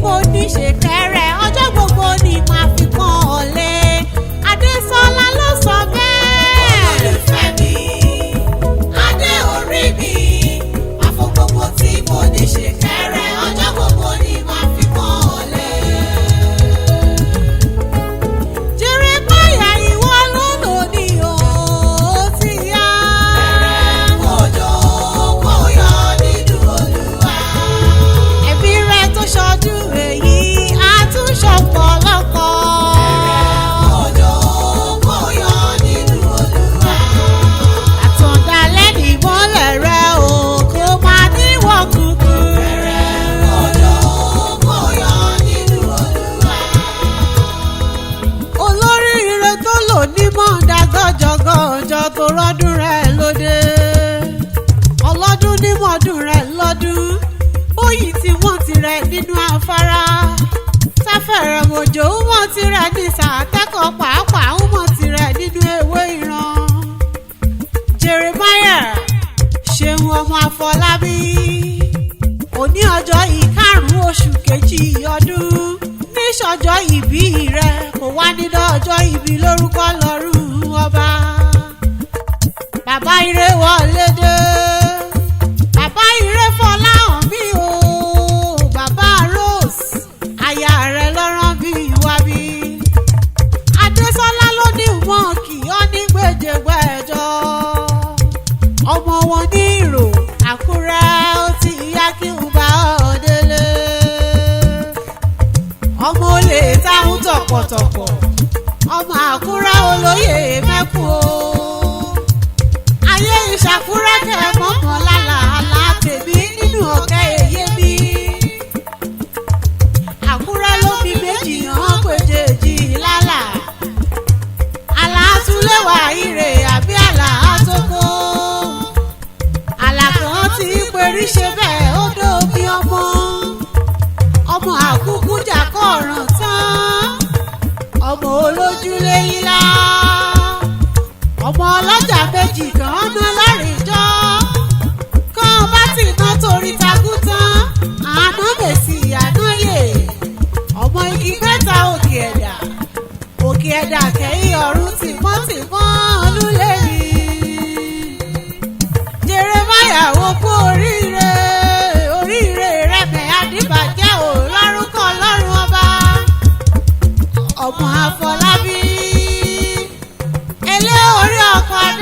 mo ní ṣe kẹrẹ ọjọ́ gbogbo ni màá fi pọ́n ọ lé. Adésọlá ló sọ bẹ́ẹ̀. Olólùfẹ́ mi, adé orí mi, àfọ gbogbo tí mo ní ṣe kẹrẹ ọjọ́ gbogbo ni màá fi pọ́n ọ lé. Jeremiah ìwọ ló lò ní o ti yá. Bẹ̀rẹ̀ kójó kó yọ nínú Olúwa. Ẹbí rẹ tó ṣojú èyí á tún ṣọ̀pọ̀ lọ́kọ̀. Bẹ̀rẹ̀ kójó kó yọ nínú Olúwa. Àtọ̀dálẹ̀ nìmọ́lẹ̀ rẹ o kò máa níwọ̀ kúkú. Bẹ̀rẹ̀ kójó kó yọ nínú Olúwa. Olóríire tó lò ní mọ̀ọ́dá gọ́jọ́gọ́jọ́ tó rọ́dún rẹ̀ lóde. Ọlọ́dún ní mọ̀ọ́dún rẹ̀ lọ́dún. Bóyì tí wọ́n ti rẹ̀ nínú afárá. Sáfẹ̀rẹ̀ mòjò ń wọ́n ti rẹ̀ ní sàtẹ́kọ̀ọ́ pàápàá ń wọ́n ti rẹ̀ nínú ewé ìran. Jeremiah ṣeun ọmọ Afọlábí. Òní ọjọ́ ìkarùn-ún oṣù kejì ọdún. Níṣọjọ́ ìbí rẹ̀ kò wá nínú ọjọ́ ìbí lórúkọ lọ́rùn ọba. Bàbá ire wọlé dé. Bàbá ire Fọláhàn mi o. Bàbá Rose aya rẹ̀ lọ́rán bí wá bí. Adésọlá ló ní wọn kì í ọ́ ní gbèjègbèjọ. Ọmọ wọn ní ìrò Àkúrẹ́ ó ti yá kí n bá ọ délé. Ọmọ olè táwọn tọ̀pọ̀tọ̀pọ̀. Ọmọ Àkúrẹ́ olóyè mẹ́kù o. Ayé ìṣàkúrẹ́ kẹ́ mọ́mọ́ lálàálá tèmi nínú ọ̀kẹ́ èyé mi. Àkúrẹ́ ló bí méjì hàn péjèèjì lálà. Àlàátúléwà ire àbí àlàátókó. Àlà kan tí perí ṣe bẹ́ẹ̀ ó dóbi ọmọ. Ọmọ àkúkú jà kọ̀ọ̀ràn tán. Ọmọ olójúlé ilá. Ọmọ ọlọ́jà méjì kan ná lárìjọ́. Kán bá ti ná torí takú tán. Àná mèsì ànáyè. Ọmọ igi mẹ́ta òkè ẹ̀dà. Òkè ẹ̀dà kẹ́yìn ọ̀run tìmọ́tìmọ́ olúlérí. Jeremiah wo kú oríire. Oríire rẹ̀ mẹ́ adìbàjẹ́ ò lórúkọ lọ́rùn ọba. Ọmọ Afọlábí. Elé orí ọkọ̀ adé.